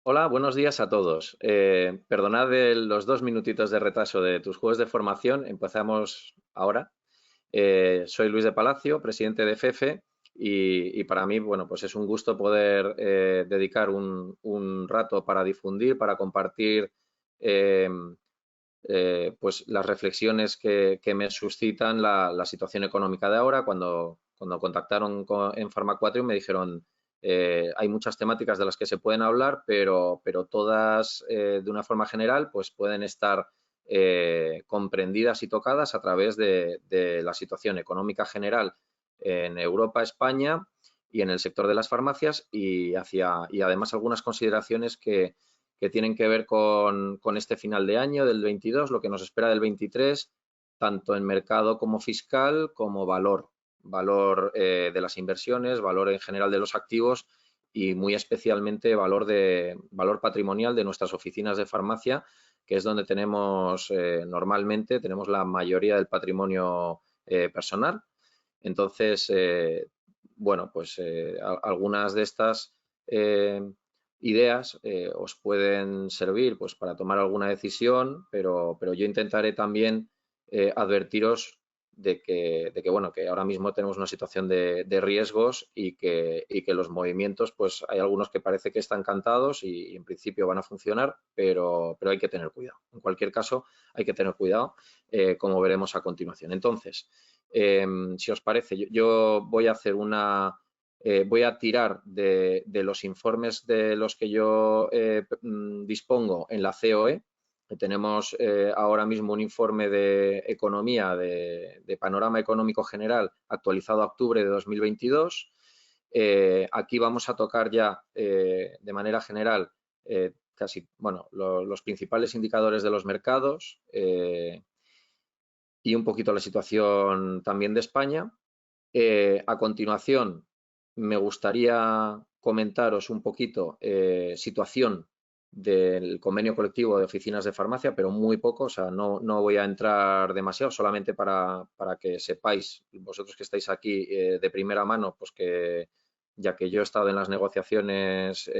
Hola, buenos días a todos. Perdonad los 2 minutitos de retraso de tus juegos de formación. Empezamos ahora. Soy Luis de Palacio, presidente de FEFE, y para mí, bueno, pues es un gusto poder dedicar un rato para difundir, para compartir eh, pues las reflexiones que me suscitan la situación económica de ahora. Cuando contactaron en Farmacuatrio me dijeron, hay muchas temáticas de las que se pueden hablar, pero todas de una forma general pues pueden estar comprendidas y tocadas a través de la situación económica general en Europa, España y en el sector de las farmacias y además algunas consideraciones que tienen que ver con este final de año del 22, lo que nos espera del 23, tanto en mercado como fiscal, como valor de las inversiones, valor en general de los activos y muy especialmente valor patrimonial de nuestras oficinas de farmacia, que es donde tenemos normalmente tenemos la mayoría del patrimonio personal. Entonces, bueno, pues algunas de estas eh, ideas os pueden servir pues para tomar alguna decisión, pero yo intentaré también advertiros de que, bueno, que ahora mismo tenemos una situación de riesgos y que los movimientos, pues hay algunos que parece que están cantados y en principio van a funcionar, pero hay que tener cuidado. En cualquier caso, hay que tener cuidado, como veremos a continuación. Entonces, si os parece, yo voy a hacer voy a tirar de los informes de los que yo dispongo en la COE. Tenemos ahora mismo un informe de economía, de panorama económico general actualizado a octubre de 2022. Aquí vamos a tocar ya de manera general casi, bueno, los principales indicadores de los mercados y un poquito la situación también de España. A continuación, me gustaría comentaros un poquito situación del convenio colectivo de oficinas de farmacia, pero muy poco, o sea, no voy a entrar demasiado, solamente para que sepáis, vosotros que estáis aquí de primera mano, pues que ya que yo he estado en las negociaciones,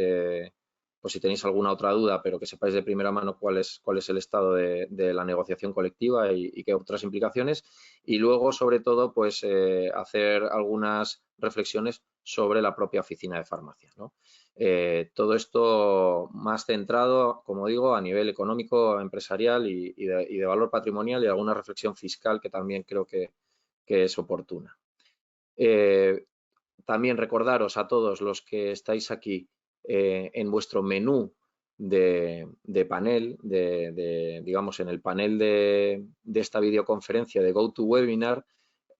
pues si tenéis alguna otra duda, pero que sepáis de primera mano cuál es el estado de la negociación colectiva y qué otras implicaciones. Y luego, sobre todo, pues hacer algunas reflexiones sobre la propia oficina de farmacia, ¿no? Todo esto más centrado, como digo, a nivel económico, empresarial y de valor patrimonial y alguna reflexión fiscal que también creo que es oportuna. Eh, También recordaros a todos los que estáis aquí en vuestro menú de panel, digamos, en el panel de esta videoconferencia de GoToWebinar,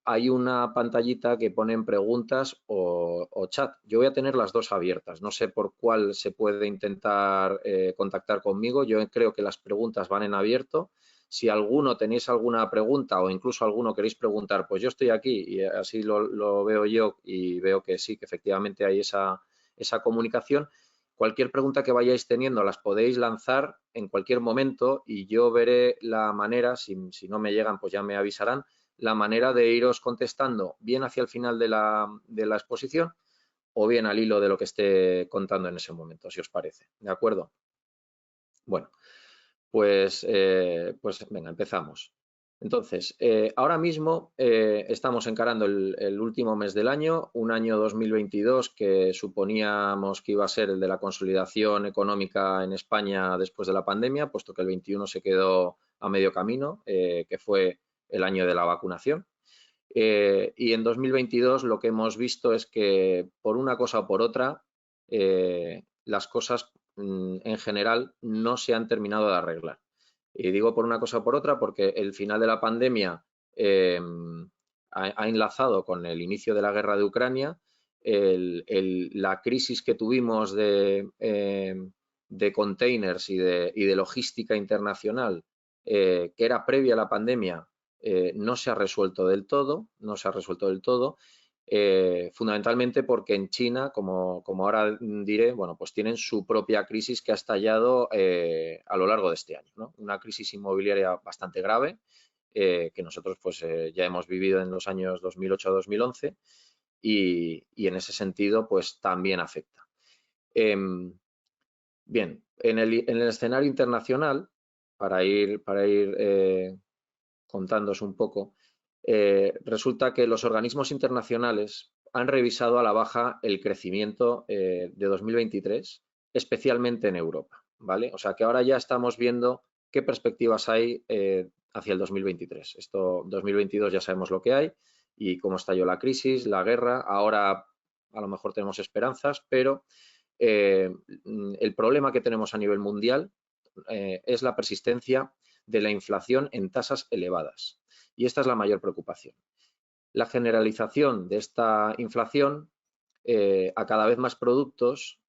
hay una pantallita que ponen preguntas o chat. Yo voy a tener las dos abiertas. No sé por cuál se puede intentar contactar conmigo. Yo creo que las preguntas van en abierto. Si alguno tenéis alguna pregunta o incluso alguno queréis preguntar, pues yo estoy aquí y así lo veo yo y veo que sí, que efectivamente hay esa comunicación. Cualquier pregunta que vayáis teniendo las podéis lanzar en cualquier momento y yo veré la manera, si no me llegan, pues ya me avisarán, la manera de iros contestando bien hacia el final de la exposición o bien al hilo de lo que esté contando en ese momento, si os parece. ¿De acuerdo? Bueno, pues venga, empezamos. Entonces, ahora mismo estamos encarando el último mes del año, un año 2022 que suponíamos que iba a ser el de la consolidación económica en España después de la pandemia, puesto que el 21 se quedó a medio camino, que fue el año de la vacunación. Y en 2022 lo que hemos visto es que por una cosa o por otra las cosas en general no se han terminado de arreglar. Y digo por una cosa o por otra porque el final de la pandemia eh, ha enlazado con el inicio de la guerra de Ucrania, la crisis que tuvimos de containers y de logística internacional que era previa a la pandemia no se ha resuelto del todo, no se ha resuelto del todo, fundamentalmente porque en China, como ahora diré, bueno, pues tienen su propia crisis que ha estallado a lo largo de este año, ¿no? Una crisis inmobiliaria bastante grave que nosotros pues ya hemos vivido en los años 2008-2011 y en ese sentido pues también afecta. Eh, Bien, en el escenario internacional, para ir contándoos un poco, resulta que los organismos internacionales han revisado a la baja el crecimiento de 2023, especialmente en Europa, ¿vale? O sea que ahora ya estamos viendo qué perspectivas hay hacia el 2023. Esto, 2022 ya sabemos lo que hay y cómo estalló la crisis, la guerra. Ahora a lo mejor tenemos esperanzas, pero el problema que tenemos a nivel mundial es la persistencia de la inflación en tasas elevadas. Y esta es la mayor preocupación. La generalización de esta inflación a cada vez más productos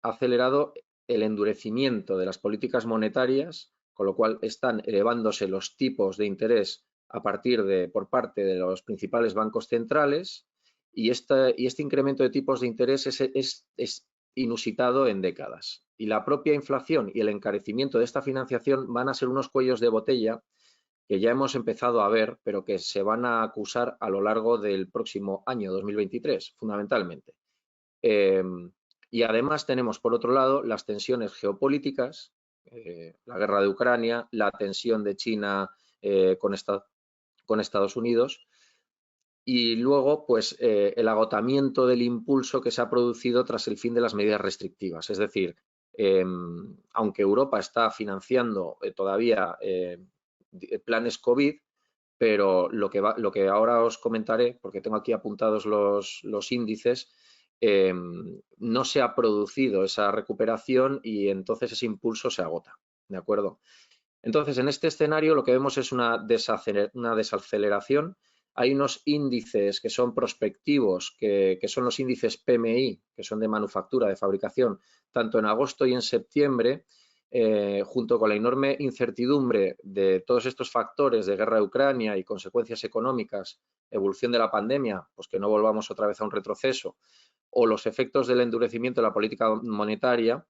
ha acelerado el endurecimiento de las políticas monetarias, con lo cual están elevándose los tipos de interés a partir de por parte de los principales bancos centrales y este incremento de tipos de interés es inusitado en décadas. Y la propia inflación y el encarecimiento de esta financiación van a ser unos cuellos de botella que ya hemos empezado a ver, pero que se van a acusar a lo largo del próximo año 2023, fundamentalmente. Y además tenemos, por otro lado, las tensiones geopolíticas, la guerra de Ucrania, la tensión de China con Estados Unidos y luego, pues, el agotamiento del impulso que se ha producido tras el fin de las medidas restrictivas. Es decir, aunque Europa está financiando todavía planes COVID, pero lo que ahora os comentaré, porque tengo aquí apuntados los índices, no se ha producido esa recuperación y entonces ese impulso se agota, ¿de acuerdo? Entonces, en este escenario lo que vemos es una desaceleración. Hay unos índices que son prospectivos, que son los índices PMI, que son de manufactura, de fabricación, tanto en agosto y en septiembre, junto con la enorme incertidumbre de todos estos factores de guerra de Ucrania y consecuencias económicas, evolución de la pandemia, pues que no volvamos otra vez a un retroceso, o los efectos del endurecimiento de la política monetaria,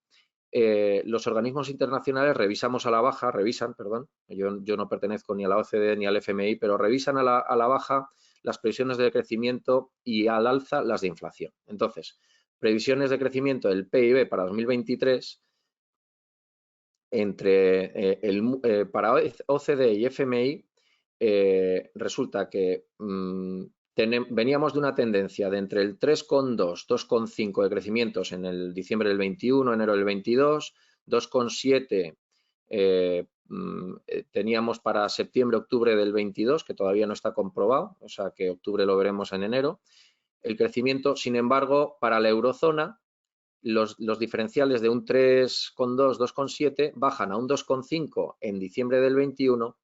los organismos internacionales revisan, perdón, yo no pertenezco ni a la OCDE ni al FMI, pero revisan a la baja las previsiones de crecimiento y al alza las de inflación. Entonces, previsiones de crecimiento del PIB para 2023 para OCDE y FMI resulta que veníamos de una tendencia de entre el 3,2, 2,5 de crecimientos en el diciembre del 21, enero del 22, 2,7 teníamos para septiembre, octubre del 22, que todavía no está comprobado, o sea que octubre lo veremos en enero. El crecimiento, sin embargo, para la eurozona, los diferenciales de un 3,2, 2,7 bajan a un 2,5 en diciembre del 21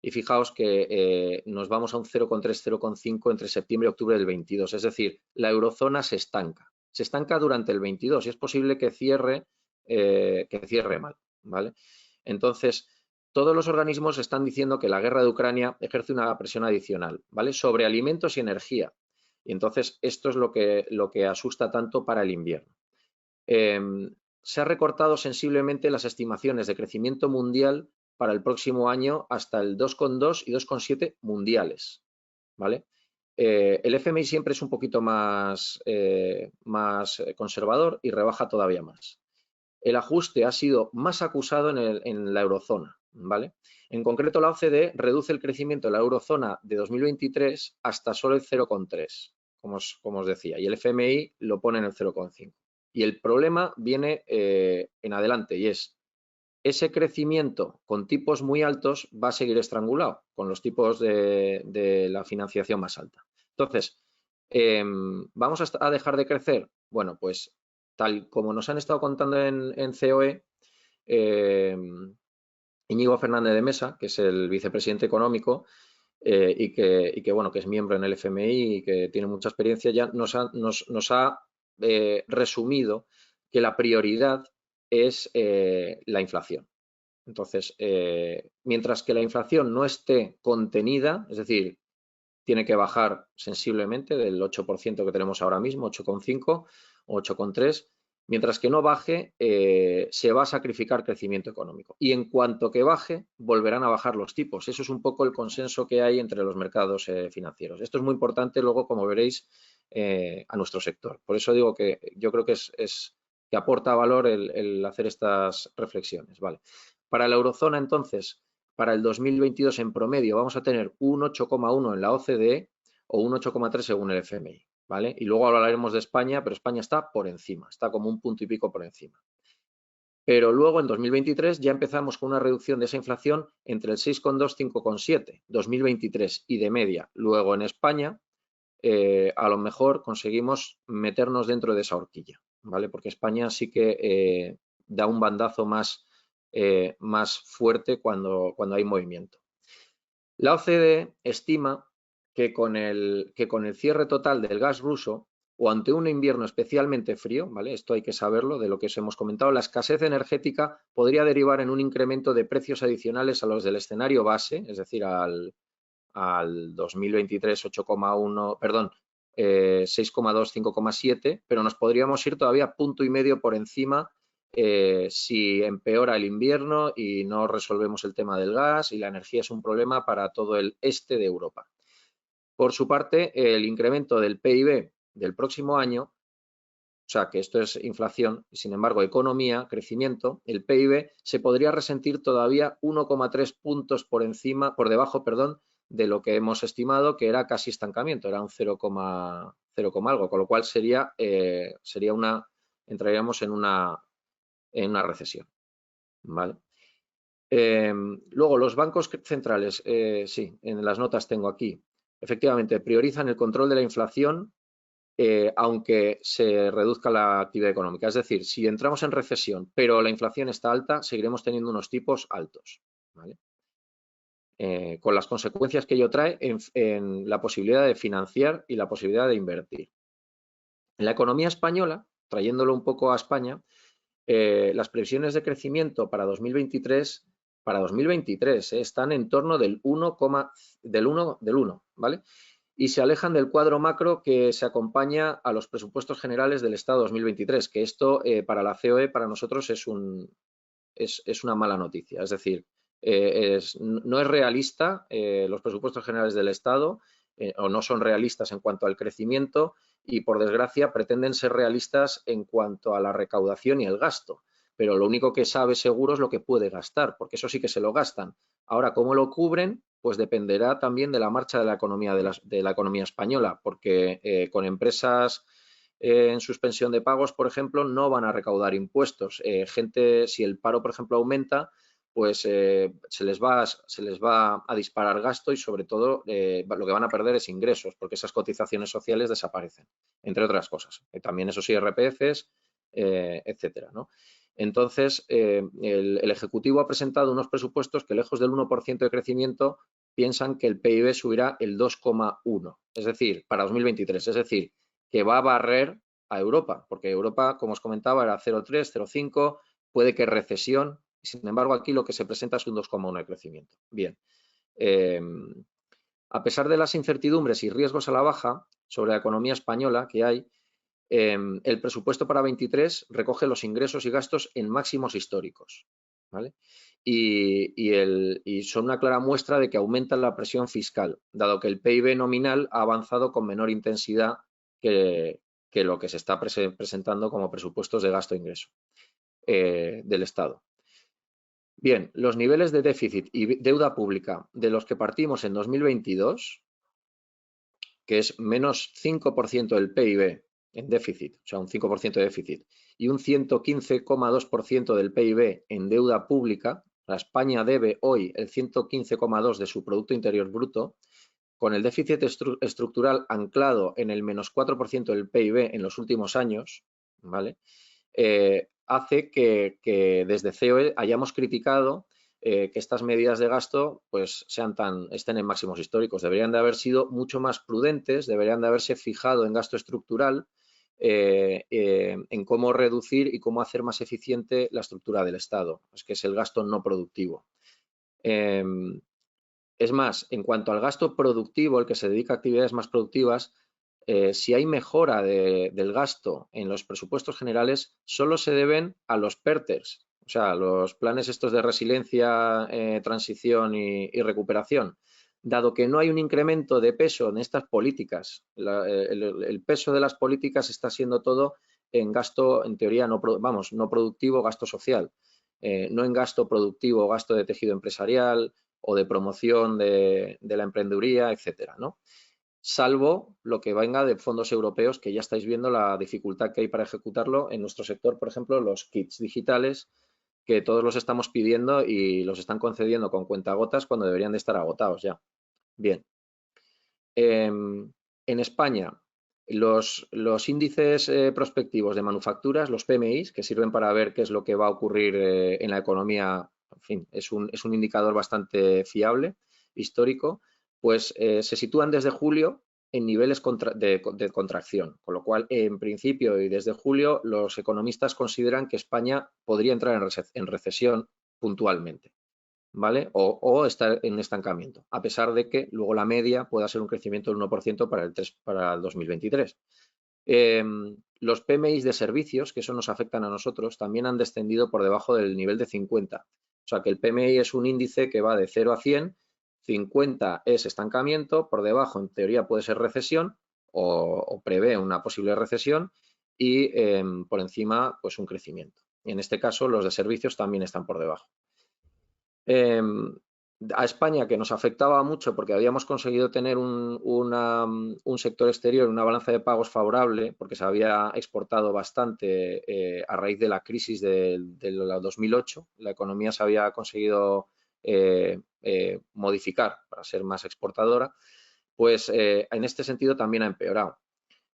y fijaos que nos vamos a un 0,3, 0,5 entre septiembre y octubre del 22. Es decir, la eurozona se estanca durante el 22 y es posible que cierre mal, ¿vale? Entonces, todos los organismos están diciendo que la guerra de Ucrania ejerce una presión adicional, ¿vale? Sobre alimentos y energía. Y entonces esto es lo que asusta tanto para el invierno. Se ha recortado sensiblemente las estimaciones de crecimiento mundial para el próximo año hasta el 2,2 y 2,7 mundiales, ¿vale? El FMI siempre es un poquito más conservador y rebaja todavía más. El ajuste ha sido más acusado en la eurozona, ¿vale? En concreto, la OCDE reduce el crecimiento de la eurozona de 2023 hasta solo el 0,3, como os decía, y el FMI lo pone en el 0,5. Y el problema viene en adelante y es ese crecimiento con tipos muy altos va a seguir estrangulado con los tipos de la financiación más alta. Entonces, ¿vamos a dejar de crecer? Bueno, pues tal como nos han estado contando en COE, Íñigo Fernández de Mesa, que es el vicepresidente económico y que, bueno, que es miembro en el FMI y que tiene mucha experiencia, ya nos ha resumido que la prioridad es la inflación. Entonces, mientras que la inflación no esté contenida, es decir, tiene que bajar sensiblemente del 8% que tenemos ahora mismo, 8,5 o 8,3, mientras que no baje, se va a sacrificar crecimiento económico. Y en cuanto que baje, volverán a bajar los tipos. Eso es un poco el consenso que hay entre los mercados financieros. Esto es muy importante luego, como veréis, a nuestro sector. Por eso digo que yo creo que es que aporta valor el hacer estas reflexiones. Vale. Para la eurozona, entonces, para el 2022 en promedio vamos a tener un 8,1 en la OCDE o un 8,3 según el FMI. ¿Vale? Y luego hablaremos de España, pero España está por encima, está como un punto y pico por encima. Pero luego en 2023 ya empezamos con una reducción de esa inflación entre el 6,2 y 5,7, 2023 y de media. Luego en España a lo mejor conseguimos meternos dentro de esa horquilla, ¿vale? Porque España sí que da un bandazo más fuerte cuando hay movimiento. La OCDE estima que con el cierre total del gas ruso o ante un invierno especialmente frío, ¿vale? Esto hay que saberlo de lo que os hemos comentado, la escasez energética podría derivar en un incremento de precios adicionales a los del escenario base, es decir, al 2023 8,1, perdón, 6,2, 5,7, pero nos podríamos ir todavía punto y medio por encima si empeora el invierno y no resolvemos el tema del gas y la energía es un problema para todo el este de Europa. Por su parte, el incremento del PIB del próximo año, o sea que esto es inflación, y sin embargo economía, crecimiento, el PIB se podría resentir todavía 1,3 puntos por debajo, perdón, de lo que hemos estimado que era casi estancamiento, era un 0, algo, con lo cual entraríamos en una recesión. ¿Vale? Luego, los bancos centrales, sí, en las notas tengo aquí, efectivamente, priorizan el control de la inflación aunque se reduzca la actividad económica. Es decir, si entramos en recesión, pero la inflación está alta, seguiremos teniendo unos tipos altos, ¿vale? Con las consecuencias que ello trae en la posibilidad de financiar y la posibilidad de invertir. En la economía española, trayéndolo un poco a España, las previsiones de crecimiento para 2023 están en torno del 1, ¿vale? Y se alejan del cuadro macro que se acompaña a los presupuestos generales del Estado 2023, que esto para la COE, para nosotros es una mala noticia. Es decir, no es realista los presupuestos generales del Estado o no son realistas en cuanto al crecimiento y, por desgracia, pretenden ser realistas en cuanto a la recaudación y el gasto. Pero lo único que sabe seguro es lo que puede gastar, porque eso sí que se lo gastan. Ahora, ¿cómo lo cubren? Pues dependerá también de la marcha de la economía, de la economía española, porque con empresas en suspensión de pagos, por ejemplo, no van a recaudar impuestos. Si el paro, por ejemplo, aumenta, pues se les va a disparar gasto y sobre todo lo que van a perder es ingresos porque esas cotizaciones sociales desaparecen, entre otras cosas. También esos IRPFs, etcétera, ¿no? Entonces, el Ejecutivo ha presentado unos presupuestos que lejos del 1% de crecimiento piensan que el PIB subirá el 2,1, es decir, para 2023, es decir, que va a barrer a Europa, porque Europa, como os comentaba, era 0,3, 0,5, puede que recesión. Sin embargo, aquí lo que se presenta es un 2,1 de crecimiento. Bien. A pesar de las incertidumbres y riesgos a la baja sobre la economía española que hay, el presupuesto para 23 recoge los ingresos y gastos en máximos históricos, ¿vale? Y son una clara muestra de que aumenta la presión fiscal, dado que el PIB nominal ha avanzado con menor intensidad que lo que se está presentando como presupuestos de gasto e ingreso del Estado. Bien, los niveles de déficit y deuda pública de los que partimos en 2022, que es menos 5% del PIB en déficit, o sea, un 5% de déficit, y un 115,2% del PIB en deuda pública, la España debe hoy el 115,2% de su Producto Interior Bruto, con el déficit estructural anclado en el menos 4% del PIB en los últimos años, ¿vale? Hace que desde COE hayamos criticado que estas medidas de gasto pues estén en máximos históricos. Deberían de haber sido mucho más prudentes, deberían de haberse fijado en gasto estructural, en cómo reducir y cómo hacer más eficiente la estructura del Estado, que es el gasto no productivo. Es más, en cuanto al gasto productivo, el que se dedica a actividades más productivas, si hay mejora del gasto en los presupuestos generales, solo se deben a los PERTES, o sea, los planes estos de resiliencia, transición y recuperación. Dado que no hay un incremento de peso en estas políticas, el peso de las políticas está siendo todo en gasto, en teoría, no productivo, gasto social, no en gasto productivo, gasto de tejido empresarial o de promoción de la emprendeduría, etcétera, ¿no? Salvo lo que venga de fondos europeos, que ya estáis viendo la dificultad que hay para ejecutarlo en nuestro sector, por ejemplo, los kits digitales, que todos los estamos pidiendo y los están concediendo con cuentagotas cuando deberían de estar agotados ya. Bien. En España, los índices prospectivos de manufacturas, los PMIs, que sirven para ver qué es lo que va a ocurrir en la economía, en fin, es un indicador bastante fiable, histórico, pues se sitúan desde julio en niveles de contracción, con lo cual, en principio y desde julio, los economistas consideran que España podría entrar en recesión puntualmente, ¿vale? O estar en estancamiento, a pesar de que luego la media pueda ser un crecimiento del 1% para el 2023. Los PMIs de servicios, que eso nos afectan a nosotros, también han descendido por debajo del nivel de 50. O sea que el PMI es un índice que va de 0 a 100, 50 es estancamiento, por debajo en teoría puede ser recesión o prevé una posible recesión y por encima pues un crecimiento. En este caso los de servicios también están por debajo. A España, que nos afectaba mucho porque habíamos conseguido tener un sector exterior, una balanza de pagos favorable, porque se había exportado bastante a raíz de la crisis de 2008. La economía se había conseguido modificar para ser más exportadora, pues en este sentido también ha empeorado.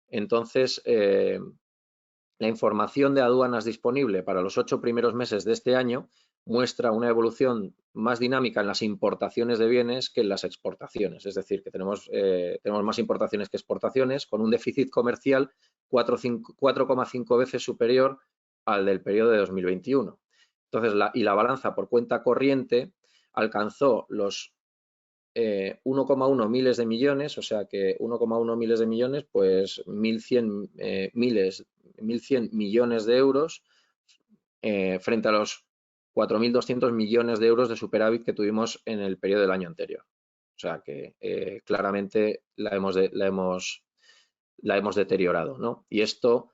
Entonces, la información de aduanas disponible para los 8 primeros meses de este año muestra una evolución más dinámica en las importaciones de bienes que en las exportaciones. Es decir, que tenemos más importaciones que exportaciones, con un déficit comercial 4,5 veces superior al del periodo de 2021. Entonces, la balanza por cuenta corriente alcanzó los 1,1 miles de millones, o sea que 1,1 miles de millones, pues 1.100 millones de euros frente a los 4.200 millones de euros de superávit que tuvimos en el periodo del año anterior. O sea que claramente la hemos deteriorado, ¿no? Y esto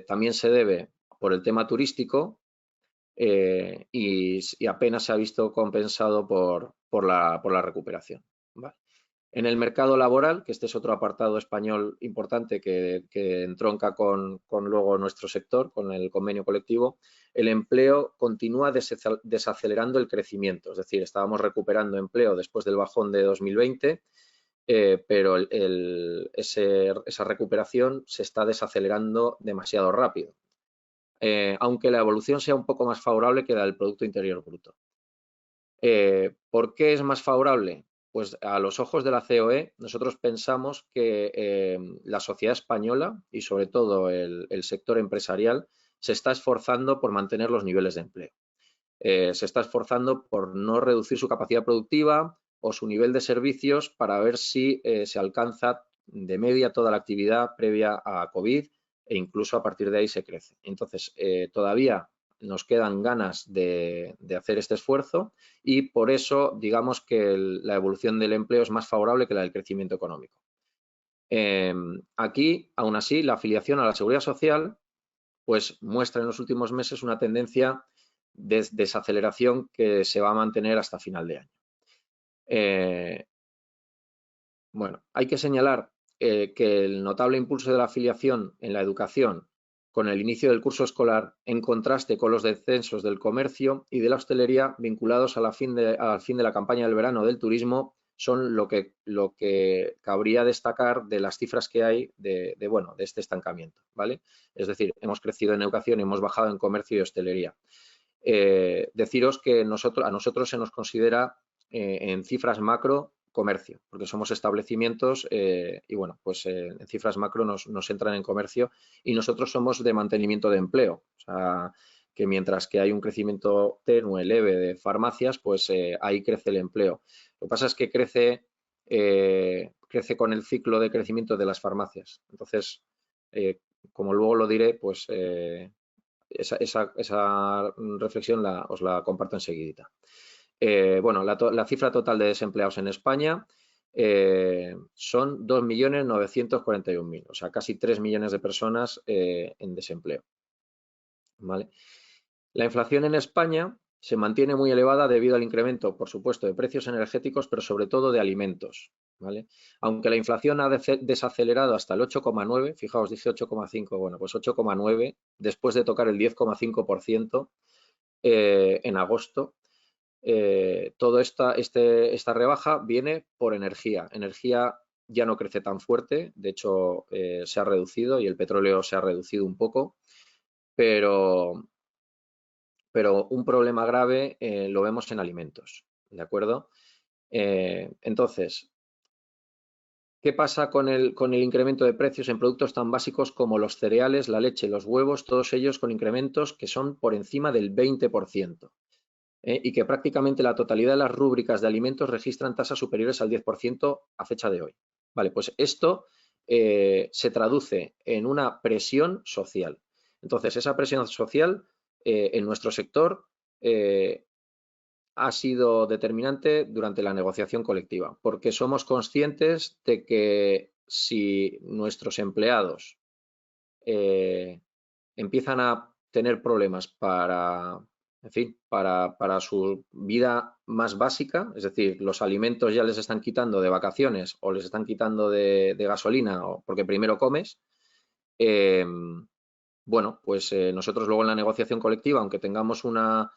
también se debe por el tema turístico y apenas se ha visto compensado por la recuperación, ¿vale? En el mercado laboral, que este es otro apartado español importante que entronca con luego nuestro sector, con el convenio colectivo, el empleo continúa desacelerando el crecimiento. Es decir, estábamos recuperando empleo después del bajón de 2020, pero esa recuperación se está desacelerando demasiado rápido, aunque la evolución sea un poco más favorable que la del Producto Interior Bruto. ¿Por qué es más favorable? Pues a los ojos de la COE, nosotros pensamos que la sociedad española y sobre todo el sector empresarial se está esforzando por mantener los niveles de empleo. Se está esforzando por no reducir su capacidad productiva o su nivel de servicios para ver si se alcanza de media toda la actividad previa a COVID e incluso a partir de ahí se crece. Entonces, todavía nos quedan ganas de hacer este esfuerzo y por eso digamos que la evolución del empleo es más favorable que la del crecimiento económico. Aquí, aún así, la afiliación a la Seguridad Social pues muestra en los últimos meses una tendencia de desaceleración que se va a mantener hasta final de año. Bueno, hay que señalar que el notable impulso de la afiliación en la educación con el inicio del curso escolar, en contraste con los descensos del comercio y de la hostelería vinculados al fin de la campaña del verano del turismo, son lo que cabría destacar de las cifras que hay de este estancamiento, ¿vale? Es decir, hemos crecido en educación y hemos bajado en comercio y hostelería. Deciros que a nosotros se nos considera en cifras macro comercio, porque somos establecimientos y bueno, pues en cifras macro nos entran en comercio y nosotros somos de mantenimiento de empleo. O sea, que mientras que hay un crecimiento tenue, leve de farmacias, pues ahí crece el empleo. Lo que pasa es que crece con el ciclo de crecimiento de las farmacias. Entonces, como luego lo diré, pues esa reflexión os la comparto enseguida. Bueno, la cifra total de desempleados en España son 2.941.000, o sea, casi 3 millones de personas en desempleo. ¿Vale? La inflación en España se mantiene muy elevada debido al incremento, por supuesto, de precios energéticos, pero sobre todo de alimentos. ¿Vale? Aunque la inflación ha desacelerado hasta el 8,9, fijaos, dije 8,5, bueno, pues 8,9, después de tocar el 10,5% en agosto. Toda esta rebaja viene por energía. Energía ya no crece tan fuerte, de hecho se ha reducido y el petróleo se ha reducido un poco, pero un problema grave lo vemos en alimentos, ¿de acuerdo? Entonces, ¿qué pasa con el incremento de precios en productos tan básicos como los cereales, la leche, los huevos, todos ellos con incrementos que son por encima del 20%? Y que prácticamente la totalidad de las rúbricas de alimentos registran tasas superiores al 10% a fecha de hoy. Vale, pues esto se traduce en una presión social. Entonces, esa presión social en nuestro sector ha sido determinante durante la negociación colectiva, porque somos conscientes de que si nuestros empleados empiezan a tener problemas para, en fin, para su vida más básica, es decir, los alimentos ya les están quitando de vacaciones o les están quitando de gasolina o porque primero comes, bueno, pues nosotros luego en la negociación colectiva, aunque tengamos una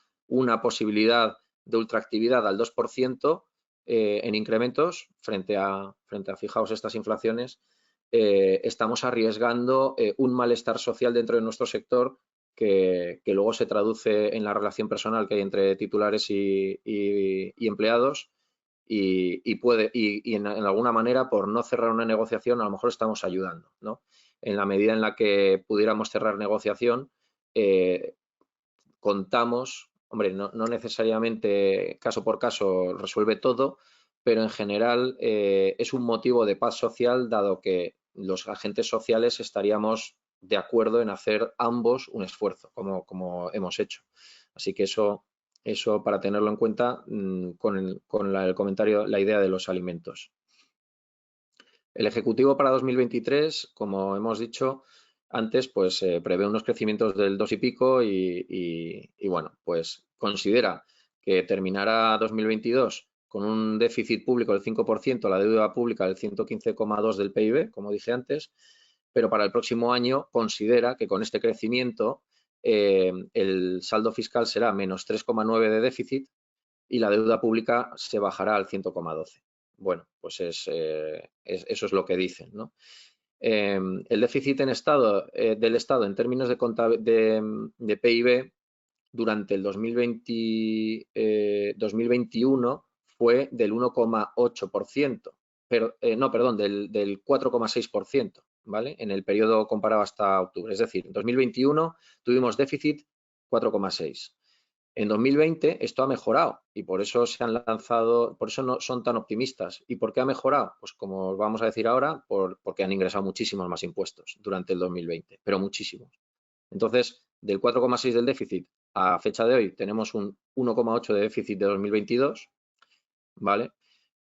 posibilidad de ultraactividad al 2% en incrementos fijaos, estas inflaciones, estamos arriesgando un malestar social dentro de nuestro sector que luego se traduce en la relación personal que hay entre titulares y empleados y en alguna manera, por no cerrar una negociación, a lo mejor estamos ayudando, ¿no? En la medida en la que pudiéramos cerrar negociación, contamos, hombre, no necesariamente caso por caso resuelve todo, pero en general es un motivo de paz social, dado que los agentes sociales estaríamos de acuerdo en hacer ambos un esfuerzo, como hemos hecho. Así que eso para tenerlo en cuenta con el comentario, la idea de los alimentos. El Ejecutivo para 2023, como hemos dicho antes, pues prevé unos crecimientos del 2 y pico y bueno, pues considera que terminará 2022 con un déficit público del 5%, la deuda pública del 115,2 del PIB, como dije antes, pero para el próximo año considera que con este crecimiento el saldo fiscal será menos 3,9 de déficit y la deuda pública se bajará al 100,12. Bueno, pues eso es lo que dicen, ¿no? El déficit del Estado en términos de PIB durante el 2021 fue del 1,8%, pero no, perdón, del 4,6%, ¿vale? En el periodo comparado hasta octubre. Es decir, en 2021 tuvimos déficit 4,6%. En 2020 esto ha mejorado y por eso se han lanzado, por eso no son tan optimistas. ¿Y por qué ha mejorado? Pues como os vamos a decir ahora, porque han ingresado muchísimos más impuestos durante el 2020, pero muchísimos. Entonces, del 4,6 del déficit a fecha de hoy tenemos un 1,8 de déficit de 2022, ¿vale?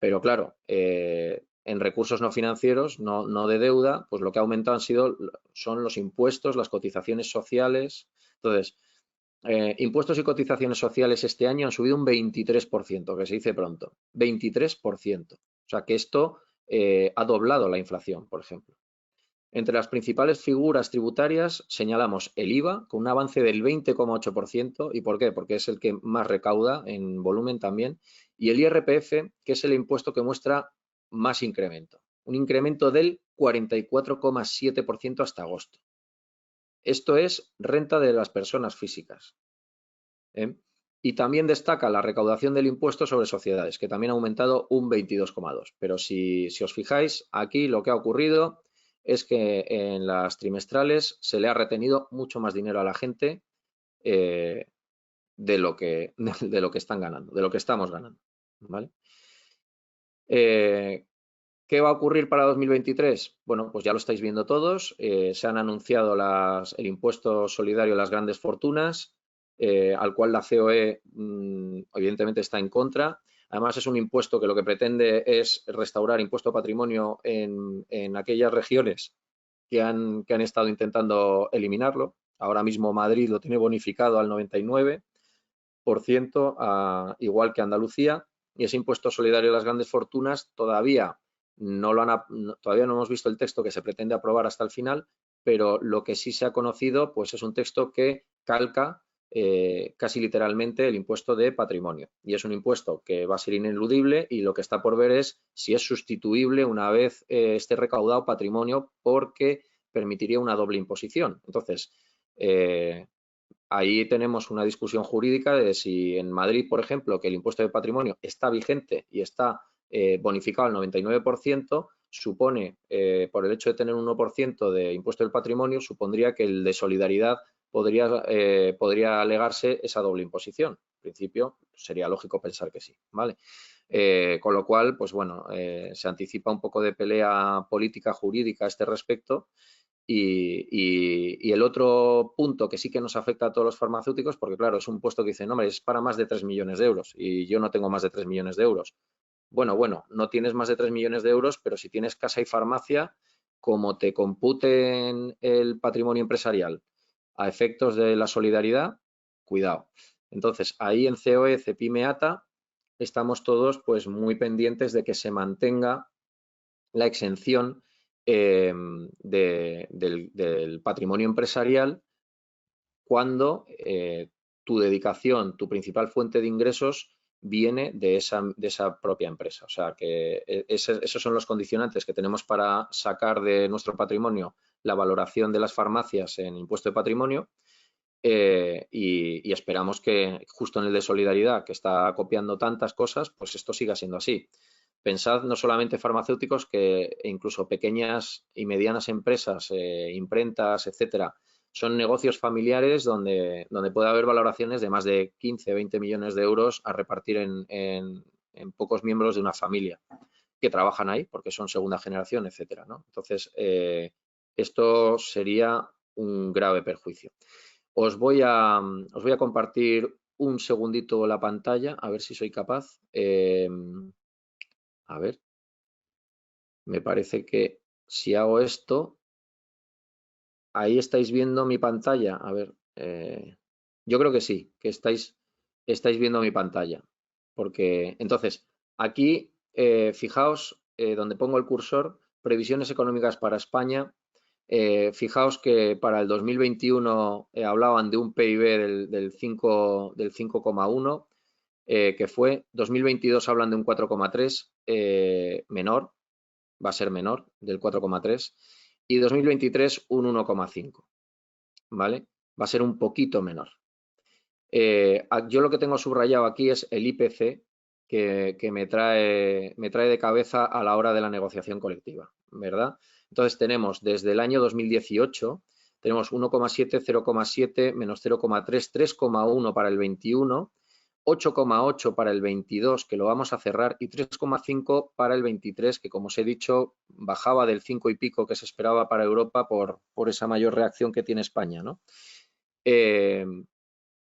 Pero claro, en recursos no financieros, no de deuda, pues lo que ha aumentado son los impuestos, las cotizaciones sociales. Entonces, impuestos y cotizaciones sociales este año han subido un 23%, que se dice pronto, 23%. O sea que esto ha doblado la inflación, por ejemplo. Entre las principales figuras tributarias señalamos el IVA, con un avance del 20,8%. ¿Y por qué? Porque es el que más recauda en volumen también. Y el IRPF, que es el impuesto que muestra más incremento. Un incremento del 44,7% hasta agosto. Esto es renta de las personas físicas. Y también destaca la recaudación del impuesto sobre sociedades, que también ha aumentado un 22,2%. Pero si os fijáis, aquí lo que ha ocurrido es que en las trimestrales se le ha retenido mucho más dinero a la gente de lo que están ganando, de lo que estamos ganando. ¿Vale? ¿Qué va a ocurrir para 2023? Bueno, pues ya lo estáis viendo todos. Se han anunciado el impuesto solidario a las grandes fortunas, al cual la COE evidentemente está en contra. Además, es un impuesto que lo que pretende es restaurar impuesto patrimonio en aquellas regiones que han estado intentando eliminarlo. Ahora mismo Madrid lo tiene bonificado al 99%, igual que Andalucía, y ese impuesto solidario de las grandes fortunas todavía todavía no hemos visto el texto que se pretende aprobar hasta el final, pero lo que sí se ha conocido pues es un texto que calca casi literalmente el impuesto de patrimonio, y es un impuesto que va a ser ineludible, y lo que está por ver es si es sustituible una vez esté recaudado patrimonio, porque permitiría una doble imposición. Entonces, ahí tenemos una discusión jurídica de si en Madrid, por ejemplo, que el impuesto de patrimonio está vigente y está bonificado al 99%, supone, por el hecho de tener un 1% de impuesto del patrimonio, supondría que el de solidaridad podría alegarse esa doble imposición. En principio, sería lógico pensar que sí, ¿vale? Con lo cual, pues bueno, se anticipa un poco de pelea política jurídica a este respecto. Y el otro punto que sí que nos afecta a todos los farmacéuticos, porque claro, es un puesto que dice, no, hombre, es para más de 3 millones de euros y yo no tengo más de 3 millones de euros. Bueno, no tienes más de 3 millones de euros, pero si tienes casa y farmacia, como te computen el patrimonio empresarial a efectos de la solidaridad, cuidado. Entonces, ahí en COE, CEPIME, ATA, estamos todos pues muy pendientes de que se mantenga la exención del patrimonio empresarial cuando tu dedicación, tu principal fuente de ingresos viene de esa propia empresa. O sea, que esos son los condicionantes que tenemos para sacar de nuestro patrimonio la valoración de las farmacias en impuesto de patrimonio. Y esperamos que justo en el de solidaridad, que está copiando tantas cosas, pues esto siga siendo así. Pensad no solamente farmacéuticos, que incluso pequeñas y medianas empresas, imprentas, etcétera, son negocios familiares donde puede haber valoraciones de más de 15, 20 millones de euros a repartir en pocos miembros de una familia que trabajan ahí porque son segunda generación, etcétera, ¿no? Entonces, esto sería un grave perjuicio. Os voy a compartir un segundito la pantalla, a ver si soy capaz. A ver, me parece que si hago esto, ahí estáis viendo mi pantalla. A ver, yo creo que sí, que estáis viendo mi pantalla. Porque entonces, aquí, fijaos donde pongo el cursor, previsiones económicas para España. Fijaos que para el 2021 hablaban de un PIB del 5,1, que fue. 2022 hablan de un 4,3, menor, va a ser menor del 4,3, y 2023 un 1,5, ¿vale? Va a ser un poquito menor. Yo lo que tengo subrayado aquí es el IPC, que me trae de cabeza a la hora de la negociación colectiva, ¿verdad? Entonces tenemos desde el año 2018, tenemos 1,7, 0,7, menos 0,3, 3,1 para el 21, 8,8 para el 22, que lo vamos a cerrar, y 3,5 para el 23, que como os he dicho, bajaba del 5 y pico que se esperaba para Europa por esa mayor reacción que tiene España, ¿no?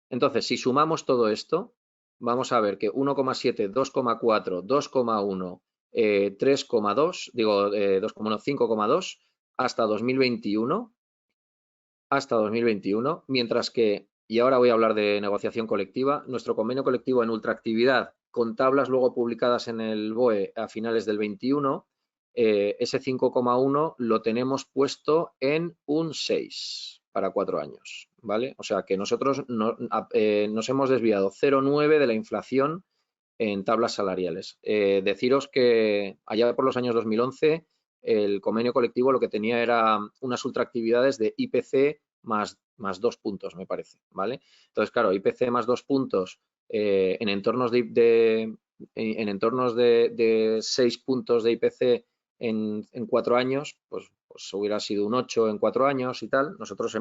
Entonces, si sumamos todo esto, vamos a ver que 1,7, 2,4, 2,1, 3,2, digo 2,1, 5,2 hasta 2021, mientras que, y ahora voy a hablar de negociación colectiva, nuestro convenio colectivo en ultraactividad, con tablas luego publicadas en el BOE a finales del 21, ese 5,1 lo tenemos puesto en un 6 para 4 años, ¿vale? O sea que nosotros nos hemos desviado 0,9 de la inflación en tablas salariales. Deciros que allá por los años 2011 el convenio colectivo lo que tenía era unas ultraactividades de IPC más 2 puntos, me parece, ¿vale? Entonces, claro, IPC más 2 puntos en entornos de 6 puntos de IPC en 4 años, pues hubiera sido un 8 en 4 años y tal. Nosotros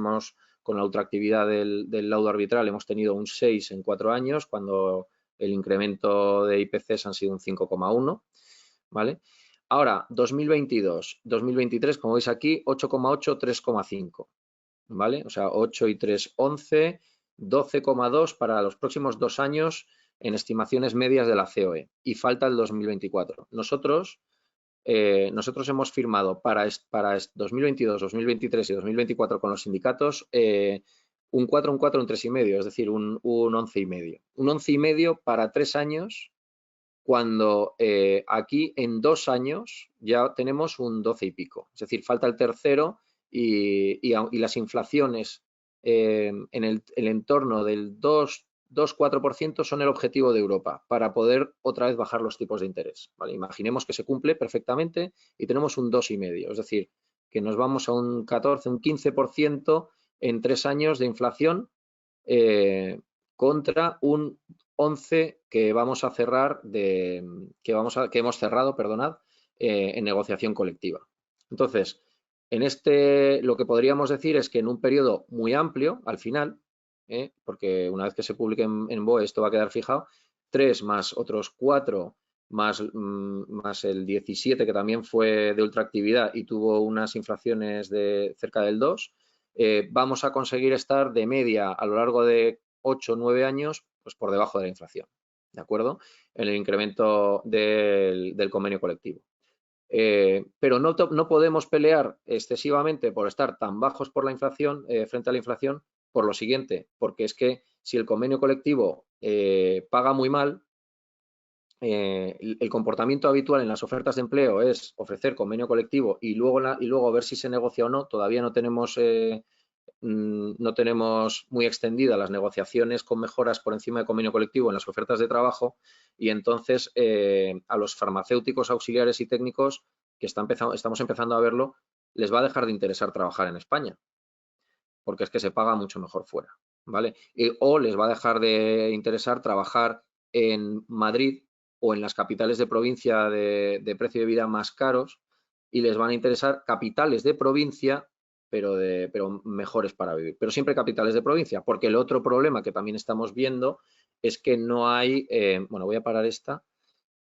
con la ultraactividad del laudo arbitral, hemos tenido un 6 en 4 años, cuando el incremento de IPCs han sido un 5,1, ¿vale? Ahora, 2022, 2023, como veis aquí, 8,8, 3,5, ¿vale? O sea, 8 y 3, 11, 12,2 para los próximos 2 años, en estimaciones medias de la COE y falta el 2024. Nosotros hemos firmado para 2022, 2023 y 2024 con los sindicatos un 4, un 4, un 3,5, es decir, un 11,5. Un 11,5 para 3 años, cuando aquí en 2 años ya tenemos un 12 y pico. Es decir, falta el tercero y las inflaciones en el entorno del 2-4% son el objetivo de Europa para poder otra vez bajar los tipos de interés. ¿Vale? Imaginemos que se cumple perfectamente y tenemos un 2,5, es decir, que nos vamos a un 14, un 15% en 3 años de inflación contra un 11 que vamos a cerrar que hemos cerrado, perdonad, en negociación colectiva. Entonces, lo que podríamos decir es que en un periodo muy amplio, al final, porque una vez que se publique en BOE esto va a quedar fijado, 3 más otros 4 más el 17 que también fue de ultraactividad y tuvo unas inflaciones de cerca del 2, vamos a conseguir estar de media a lo largo de 8 o 9 años pues por debajo de la inflación, ¿de acuerdo? En el incremento del convenio colectivo. Pero no podemos pelear excesivamente por estar tan bajos por la inflación, frente a la inflación, por lo siguiente, porque es que si el convenio colectivo paga muy mal, el comportamiento habitual en las ofertas de empleo es ofrecer convenio colectivo y luego ver si se negocia o no. Todavía no tenemos muy extendidas las negociaciones con mejoras por encima de convenio colectivo en las ofertas de trabajo, y entonces a los farmacéuticos auxiliares y técnicos que estamos empezando a verlo, les va a dejar de interesar trabajar en España, porque es que se paga mucho mejor fuera, ¿vale? O les va a dejar de interesar trabajar en Madrid o en las capitales de provincia de precio de vida más caros, y les van a interesar capitales de provincia pero mejores para vivir. Pero siempre capitales de provincia, porque el otro problema que también estamos viendo es que no hay, bueno, voy a parar esta.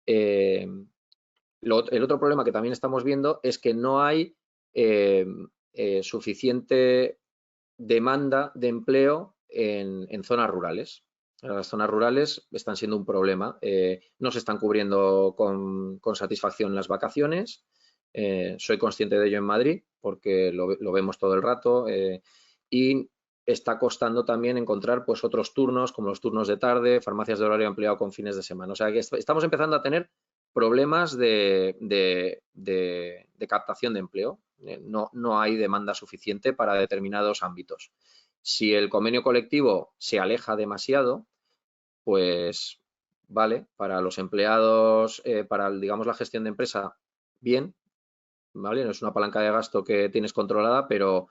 El otro problema que también estamos viendo es que no hay suficiente demanda de empleo en zonas rurales. Las zonas rurales están siendo un problema. No se están cubriendo con satisfacción las vacaciones. Soy consciente de ello en Madrid porque lo vemos todo el rato, y está costando también encontrar pues otros turnos como los turnos de tarde, farmacias de horario ampliado con fines de semana. O sea que estamos empezando a tener problemas de captación de empleo. No hay demanda suficiente para determinados ámbitos. Si el convenio colectivo se aleja demasiado, pues vale, para los empleados, para digamos la gestión de empresa, bien, ¿vale? No es una palanca de gasto que tienes controlada, pero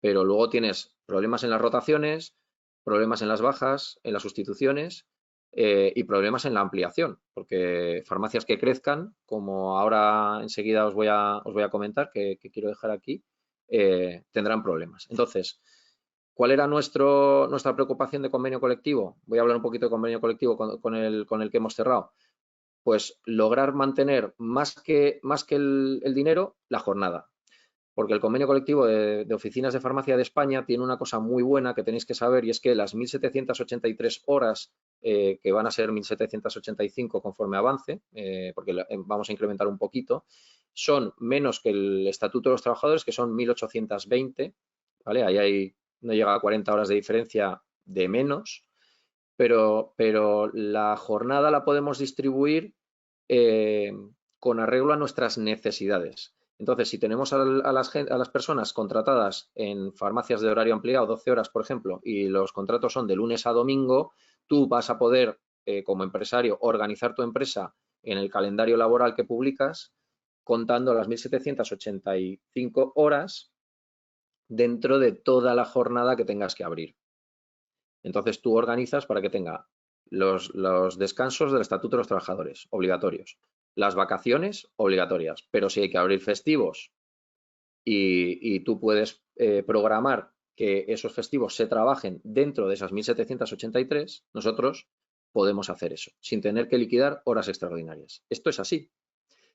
luego tienes problemas en las rotaciones, problemas en las bajas, en las sustituciones y problemas en la ampliación, porque farmacias que crezcan, como ahora enseguida os voy a comentar, que quiero dejar aquí, tendrán problemas. Entonces, ¿cuál era nuestra preocupación de convenio colectivo? Voy a hablar un poquito de convenio colectivo con el que hemos cerrado. Pues lograr mantener más que el dinero, la jornada. Porque el convenio colectivo de oficinas de farmacia de España tiene una cosa muy buena que tenéis que saber, y es que las 1.783 horas, que van a ser 1.785 conforme avance, porque vamos a incrementar un poquito, son menos que el Estatuto de los Trabajadores, que son 1.820, ¿vale? Ahí no llega a 40 horas de diferencia de menos, pero la jornada la podemos distribuir con arreglo a nuestras necesidades. Entonces, si tenemos a las personas contratadas en farmacias de horario ampliado, 12 horas, por ejemplo, y los contratos son de lunes a domingo, tú vas a poder, como empresario, organizar tu empresa en el calendario laboral que publicas, contando las 1.785 horas dentro de toda la jornada que tengas que abrir. Entonces, tú organizas para que tenga los descansos del Estatuto de los Trabajadores, obligatorios, las vacaciones, obligatorias, pero si hay que abrir festivos y tú puedes programar que esos festivos se trabajen dentro de esas 1.783, nosotros podemos hacer eso, sin tener que liquidar horas extraordinarias. Esto es así,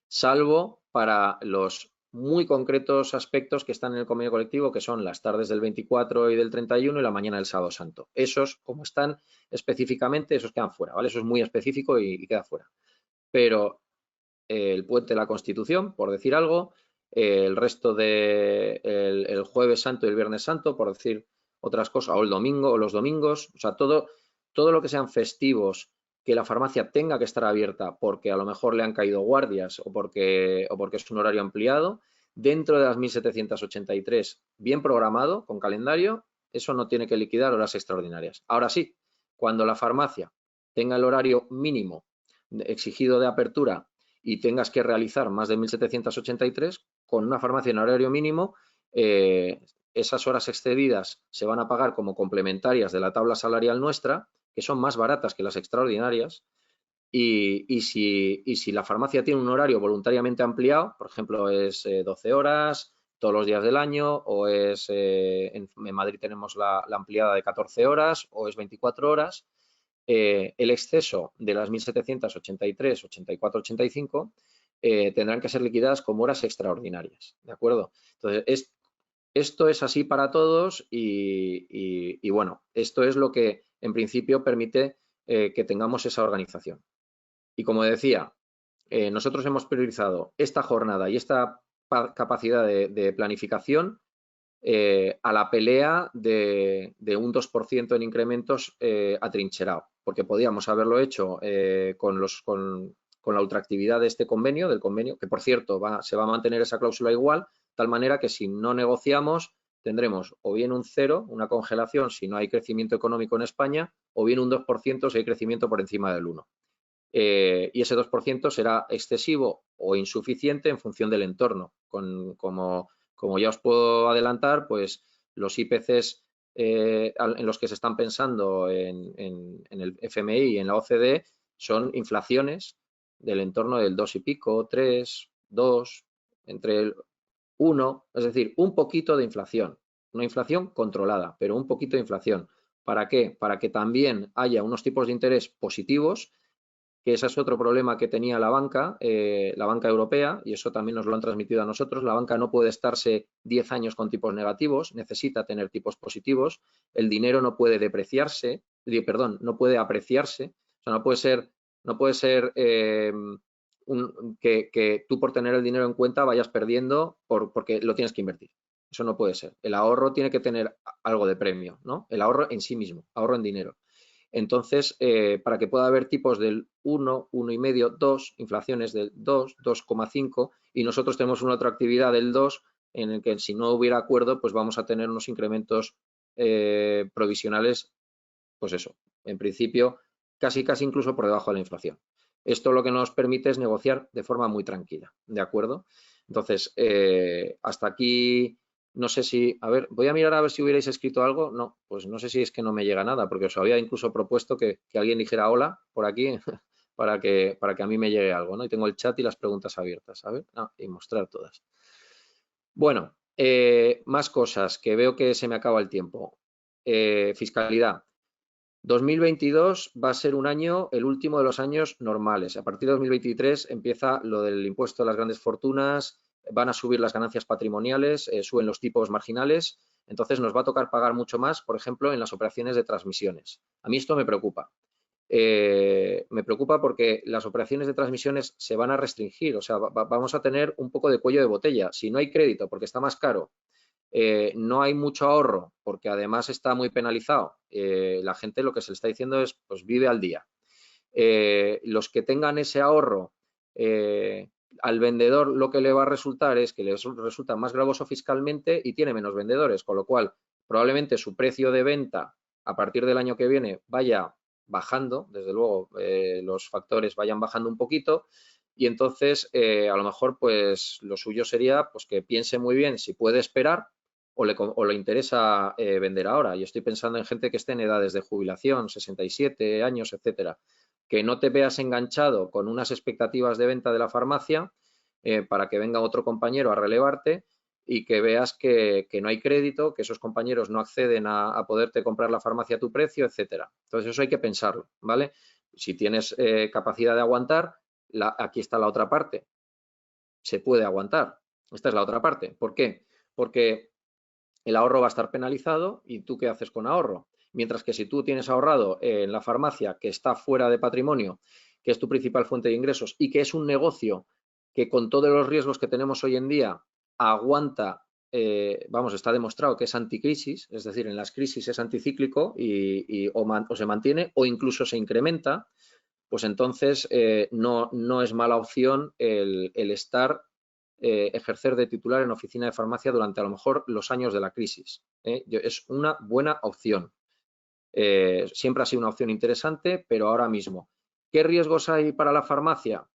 salvo para los muy concretos aspectos que están en el convenio colectivo, que son las tardes del 24 y del 31 y la mañana del sábado santo. Esos, como están específicamente, esos quedan fuera, ¿vale? Eso es muy específico y queda fuera. Pero el puente de la Constitución, por decir algo, el resto de el jueves santo y el viernes santo, por decir otras cosas, o el domingo o los domingos, o sea, todo lo que sean festivos que la farmacia tenga que estar abierta porque a lo mejor le han caído guardias o porque es un horario ampliado, dentro de las 1783, bien programado, con calendario, eso no tiene que liquidar horas extraordinarias. Ahora sí, cuando la farmacia tenga el horario mínimo exigido de apertura y tengas que realizar más de 1783, con una farmacia en horario mínimo, esas horas excedidas se van a pagar como complementarias de la tabla salarial nuestra, que son más baratas que las extraordinarias, y si la farmacia tiene un horario voluntariamente ampliado, por ejemplo, es 12 horas todos los días del año, o es en Madrid tenemos la ampliada de 14 horas, o es 24 horas, el exceso de las 1783, 84, 85 tendrán que ser liquidadas como horas extraordinarias, ¿de acuerdo? Entonces, esto es así para todos y bueno, esto es lo que en principio permite que tengamos esa organización. Y como decía, nosotros hemos priorizado esta jornada y esta capacidad de planificación a la pelea de un 2% en incrementos atrincherado, porque podíamos haberlo hecho con la ultraactividad de este convenio, del convenio, que por cierto se va a mantener esa cláusula igual, tal manera que si no negociamos tendremos o bien un 0, una congelación si no hay crecimiento económico en España, o bien un 2% si hay crecimiento por encima del 1. Y ese 2% será excesivo o insuficiente en función del entorno. Como ya os puedo adelantar, pues los IPCs en los que se están pensando en el FMI y en la OCDE son inflaciones del entorno del 2 y pico, 3, 2, entre el 1, es decir, un poquito de inflación. Una inflación controlada, pero un poquito de inflación. ¿Para qué? Para que también haya unos tipos de interés positivos, que ese es otro problema que tenía la banca europea, y eso también nos lo han transmitido a nosotros. La banca no puede estarse 10 años con tipos negativos, necesita tener tipos positivos. El dinero no puede depreciarse, no puede apreciarse. O sea, no puede ser que tú por tener el dinero en cuenta vayas perdiendo porque lo tienes que invertir. Eso no puede ser. El ahorro tiene que tener algo de premio, ¿no? El ahorro en sí mismo, ahorro en dinero. Entonces, para que pueda haber tipos del 1, 1,5, 2, inflaciones del 2, 2,5, y nosotros tenemos una otra actividad del 2, en el que si no hubiera acuerdo, pues vamos a tener unos incrementos provisionales, pues eso, en principio, casi incluso por debajo de la inflación. Esto lo que nos permite es negociar de forma muy tranquila, ¿de acuerdo? Entonces, hasta aquí. No sé si, a ver, voy a mirar a ver si hubierais escrito algo. No, pues no sé si es que no me llega nada, porque os había incluso propuesto que alguien dijera hola por aquí para que a mí me llegue algo, ¿no? Y tengo el chat y las preguntas abiertas, a ver, y mostrar todas. Bueno, más cosas que veo que se me acaba el tiempo. Fiscalidad. 2022 va a ser un año, el último de los años normales. A partir de 2023 empieza lo del impuesto a las grandes fortunas, van a subir las ganancias patrimoniales, suben los tipos marginales, entonces nos va a tocar pagar mucho más, por ejemplo, en las operaciones de transmisiones. A mí esto me preocupa. Me preocupa porque las operaciones de transmisiones se van a restringir, o sea, vamos a tener un poco de cuello de botella. Si no hay crédito porque está más caro, no hay mucho ahorro porque además está muy penalizado. La gente lo que se le está diciendo es, pues vive al día. Los que tengan ese ahorro, al vendedor lo que le va a resultar es que le resulta más gravoso fiscalmente y tiene menos vendedores, con lo cual probablemente su precio de venta a partir del año que viene vaya bajando, desde luego los factores vayan bajando un poquito, y entonces a lo mejor pues lo suyo sería pues que piense muy bien si puede esperar o le interesa vender ahora. Y estoy pensando en gente que esté en edades de jubilación, 67 años, etcétera. Que no te veas enganchado con unas expectativas de venta de la farmacia para que venga otro compañero a relevarte y que veas que no hay crédito, que esos compañeros no acceden a poderte comprar la farmacia a tu precio, etcétera. Entonces eso hay que pensarlo, ¿vale? Si tienes capacidad de aguantar, aquí está la otra parte. Se puede aguantar. Esta es la otra parte. ¿Por qué? Porque el ahorro va a estar penalizado y tú qué haces con ahorro. Mientras que si tú tienes ahorrado en la farmacia que está fuera de patrimonio, que es tu principal fuente de ingresos y que es un negocio que con todos los riesgos que tenemos hoy en día aguanta, vamos, está demostrado que es anticrisis, es decir, en las crisis es anticíclico o se mantiene o incluso se incrementa, pues entonces no es mala opción el estar ejercer de titular en oficina de farmacia durante a lo mejor los años de la crisis. Es una buena opción. Siempre ha sido una opción interesante, pero ahora mismo, ¿qué riesgos hay para la farmacia?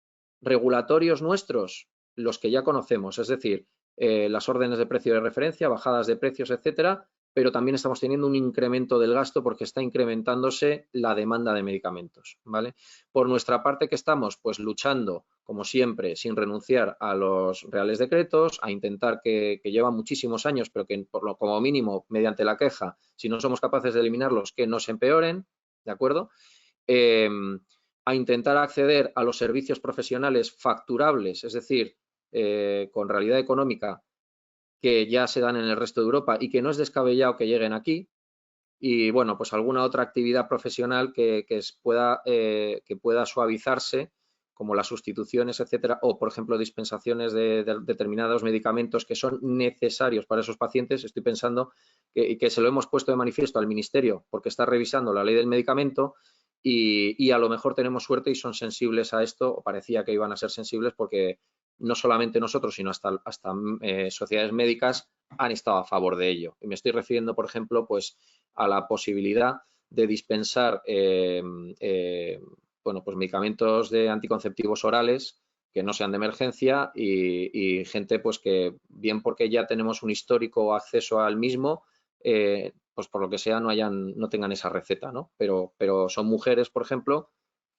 Regulatorios nuestros, los que ya conocemos, es decir, las órdenes de precio de referencia, bajadas de precios, etcétera, pero también estamos teniendo un incremento del gasto porque está incrementándose la demanda de medicamentos, ¿vale? Por nuestra parte, ¿qué estamos? Pues luchando, como siempre, sin renunciar a los reales decretos, a intentar que llevan muchísimos años, pero que como mínimo, mediante la queja, si no somos capaces de eliminarlos, que no se empeoren, ¿de acuerdo? A intentar acceder a los servicios profesionales facturables, es decir, con realidad económica, que ya se dan en el resto de Europa y que no es descabellado que lleguen aquí. Y bueno, pues alguna otra actividad profesional que pueda suavizarse, como las sustituciones, etcétera, o por ejemplo dispensaciones de determinados medicamentos que son necesarios para esos pacientes. Estoy pensando que se lo hemos puesto de manifiesto al Ministerio porque está revisando la ley del medicamento y a lo mejor tenemos suerte y son sensibles a esto, o parecía que iban a ser sensibles porque no solamente nosotros, sino hasta sociedades médicas han estado a favor de ello. Y me estoy refiriendo, por ejemplo, pues a la posibilidad de dispensar bueno, pues medicamentos de anticonceptivos orales que no sean de emergencia y gente pues que bien porque ya tenemos un histórico o acceso al mismo, pues por lo que sea no tengan esa receta, ¿no? Pero son mujeres, por ejemplo,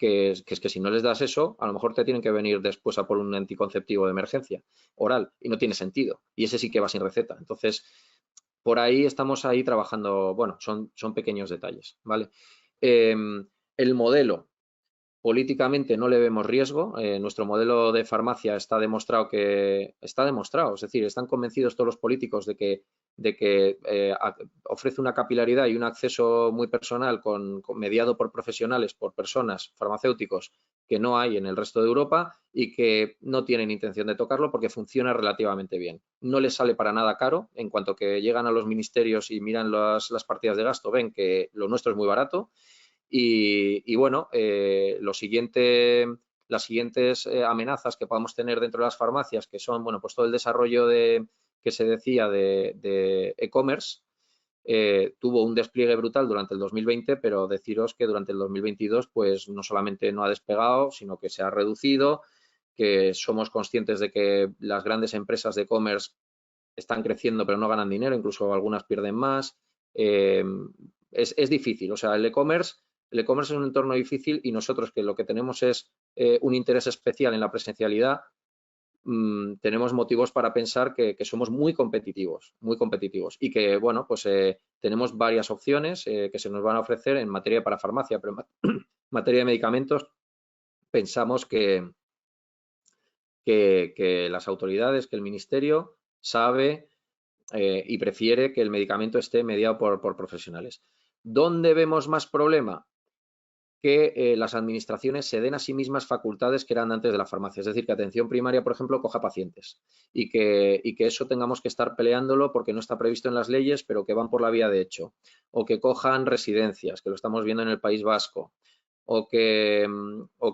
es que si no les das eso, a lo mejor te tienen que venir después a por un anticonceptivo de emergencia oral y no tiene sentido. Y ese sí que va sin receta. Entonces, por ahí estamos ahí trabajando, bueno, son pequeños detalles, ¿vale? El modelo, políticamente no le vemos riesgo. Nuestro modelo de farmacia está demostrado, es decir, están convencidos todos los políticos de que ofrece una capilaridad y un acceso muy personal mediado por profesionales, por personas, farmacéuticos, que no hay en el resto de Europa y que no tienen intención de tocarlo porque funciona relativamente bien. No les sale para nada caro. En cuanto que llegan a los ministerios y miran las partidas de gasto, ven que lo nuestro es muy barato. Y bueno, las siguientes amenazas que podamos tener dentro de las farmacias, que son, bueno, pues todo el desarrollo que se decía de e-commerce, tuvo un despliegue brutal durante el 2020, pero deciros que durante el 2022, pues no solamente no ha despegado, sino que se ha reducido, que somos conscientes de que las grandes empresas de e-commerce están creciendo, pero no ganan dinero, incluso algunas pierden más. Es difícil, o sea, el e-commerce es un entorno difícil y nosotros que lo que tenemos es un interés especial en la presencialidad, tenemos motivos para pensar que somos muy competitivos y que, bueno, pues tenemos varias opciones que se nos van a ofrecer en materia de parafarmacia, pero en materia de medicamentos pensamos que las autoridades, que el Ministerio sabe y prefiere que el medicamento esté mediado por profesionales. ¿Dónde vemos más problema? Que las administraciones se den a sí mismas facultades que eran antes de la farmacia. Es decir, que atención primaria, por ejemplo, coja pacientes y que eso tengamos que estar peleándolo porque no está previsto en las leyes, pero que van por la vía de hecho. O que cojan residencias, que lo estamos viendo en el País Vasco. O que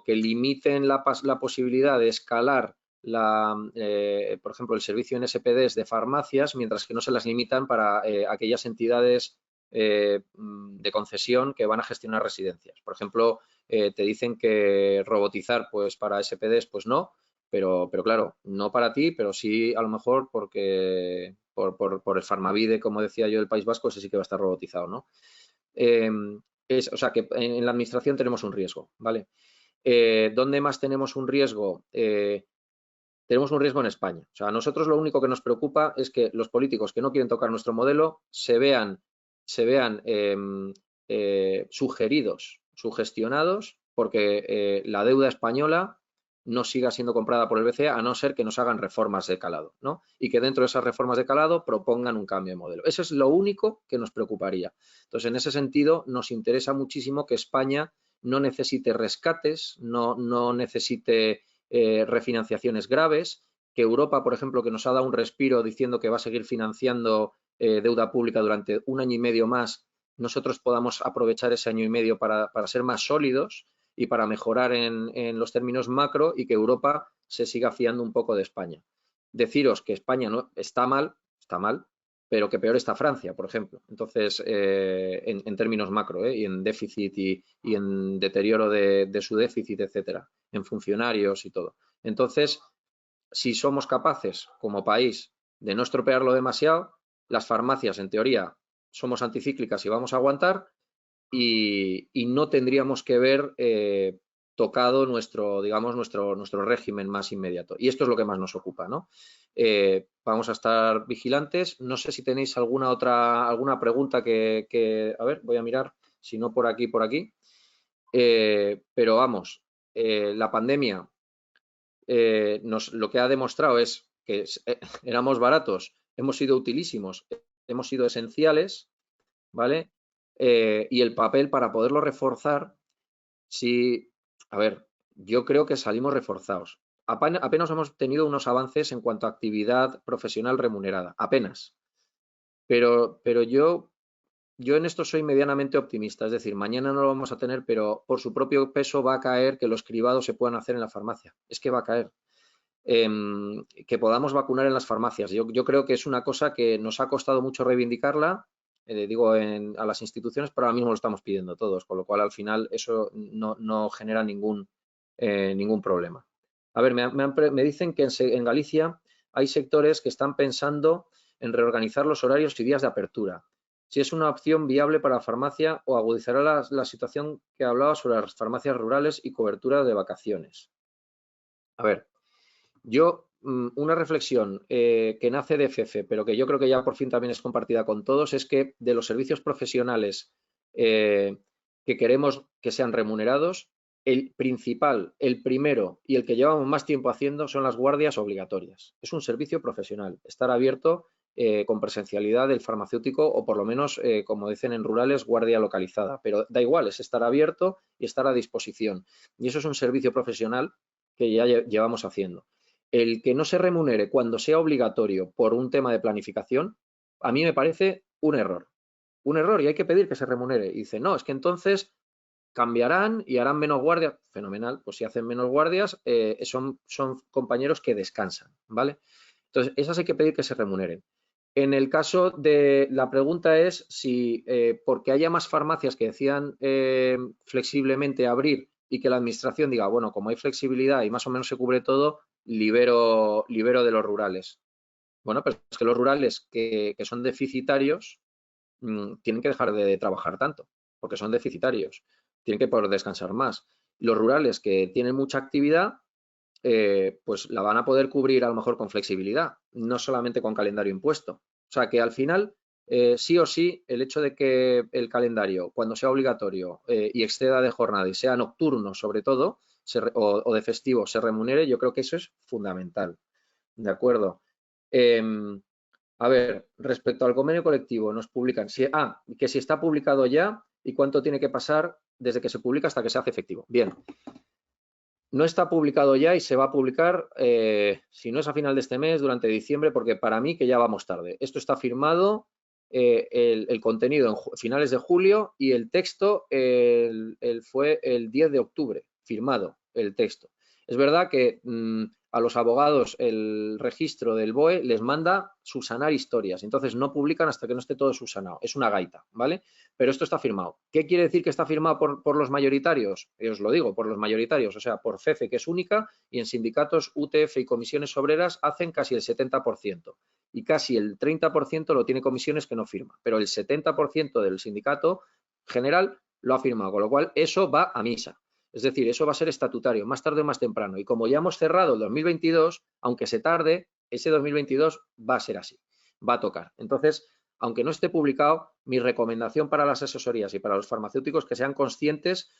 limiten la posibilidad de escalar por ejemplo, el servicio en SPDs de farmacias, mientras que no se las limitan para aquellas entidades de concesión que van a gestionar residencias. Por ejemplo, te dicen que robotizar pues para SPDs, pues no, pero claro, no para ti, pero sí a lo mejor porque por el Farmavide, como decía yo, del País Vasco, ese sí que va a estar robotizado, ¿no? O sea que en la administración tenemos un riesgo, ¿vale? ¿Dónde más tenemos un riesgo? Tenemos un riesgo en España. O sea, a nosotros lo único que nos preocupa es que los políticos que no quieren tocar nuestro modelo se vean sugeridos, sugestionados, porque la deuda española no siga siendo comprada por el BCE, a no ser que nos hagan reformas de calado, ¿no? Y que dentro de esas reformas de calado propongan un cambio de modelo. Eso es lo único que nos preocuparía. Entonces, en ese sentido, nos interesa muchísimo que España no necesite rescates, no necesite refinanciaciones graves, que Europa, por ejemplo, que nos ha dado un respiro diciendo que va a seguir financiando deuda pública durante 1 año y medio más, nosotros podamos aprovechar ese año y medio para ser más sólidos y para mejorar en los términos macro, y que Europa se siga fiando un poco de España. Deciros que España no está mal, pero que peor está Francia, por ejemplo. Entonces, en términos macro, y en déficit y en deterioro de su déficit, etcétera, en funcionarios y todo. Entonces, si somos capaces como país de no estropearlo demasiado, las farmacias, en teoría, somos anticíclicas y vamos a aguantar, y no tendríamos que ver tocado nuestro régimen más inmediato. Y esto es lo que más nos ocupa, ¿no? Vamos a estar vigilantes. No sé si tenéis alguna pregunta a ver, voy a mirar, si no por aquí. Pero vamos, la pandemia lo que ha demostrado es que éramos baratos, hemos sido utilísimos, hemos sido esenciales, ¿vale? Y el papel para poderlo reforzar, sí, a ver, yo creo que salimos reforzados. Apenas hemos tenido unos avances en cuanto a actividad profesional remunerada, apenas. Pero yo en esto soy medianamente optimista, es decir, mañana no lo vamos a tener, pero por su propio peso va a caer que los cribados se puedan hacer en la farmacia. Es que va a caer. Que podamos vacunar en las farmacias. Yo creo que es una cosa que nos ha costado mucho reivindicarla, a las instituciones, pero ahora mismo lo estamos pidiendo todos, con lo cual al final eso no genera ningún problema. A ver, me dicen que en Galicia hay sectores que están pensando en reorganizar los horarios y días de apertura. Si es una opción viable para la farmacia o agudizará la situación que hablaba sobre las farmacias rurales y cobertura de vacaciones. A ver, una reflexión que nace de FEFE, pero que yo creo que ya por fin también es compartida con todos, es que de los servicios profesionales que queremos que sean remunerados, el principal, el primero y el que llevamos más tiempo haciendo son las guardias obligatorias. Es un servicio profesional, estar abierto con presencialidad del farmacéutico, o por lo menos, como dicen en rurales, guardia localizada, pero da igual, es estar abierto y estar a disposición. Y eso es un servicio profesional que ya llevamos haciendo. El que no se remunere cuando sea obligatorio por un tema de planificación, a mí me parece un error, y hay que pedir que se remunere. Y dice, no, es que entonces cambiarán y harán menos guardias. Fenomenal, pues si hacen menos guardias, son compañeros que descansan, ¿vale? Entonces, esas hay que pedir que se remuneren. En el caso de la pregunta es si porque haya más farmacias que decidan flexiblemente abrir y que la administración diga, bueno, como hay flexibilidad y más o menos se cubre todo, libero de los rurales. Bueno, pero es que los rurales que son deficitarios tienen que dejar de trabajar tanto, porque son deficitarios, tienen que poder descansar más. Los rurales que tienen mucha actividad, pues la van a poder cubrir a lo mejor con flexibilidad, no solamente con calendario impuesto. O sea que al final, sí o sí, el hecho de que el calendario, cuando sea obligatorio y exceda de jornada y sea nocturno sobre todo, o de festivo, se remunere, yo creo que eso es fundamental. ¿De acuerdo? A ver, respecto al convenio colectivo, nos publican que si está publicado ya y cuánto tiene que pasar desde que se publica hasta que se hace efectivo. Bien, no está publicado ya y se va a publicar, si no es a final de este mes, durante diciembre, porque para mí que ya vamos tarde. Esto está firmado, el contenido en finales de julio, y el texto fue el 10 de octubre, firmado el texto. Es verdad que a los abogados el registro del BOE les manda subsanar historias, entonces no publican hasta que no esté todo subsanado. Es una gaita, ¿vale? Pero esto está firmado. ¿Qué quiere decir que está firmado por los mayoritarios? Os lo digo, por los mayoritarios, o sea, por FEFE, que es única, y en sindicatos, UTF y comisiones obreras hacen casi el 70%. Y casi el 30% lo tiene comisiones que no firma, pero el 70% del sindicato general lo ha firmado, con lo cual eso va a misa. Es decir, eso va a ser estatutario, más tarde o más temprano. Y como ya hemos cerrado el 2022, aunque se tarde, ese 2022 va a ser así, va a tocar. Entonces, aunque no esté publicado, mi recomendación para las asesorías y para los farmacéuticos que sean conscientes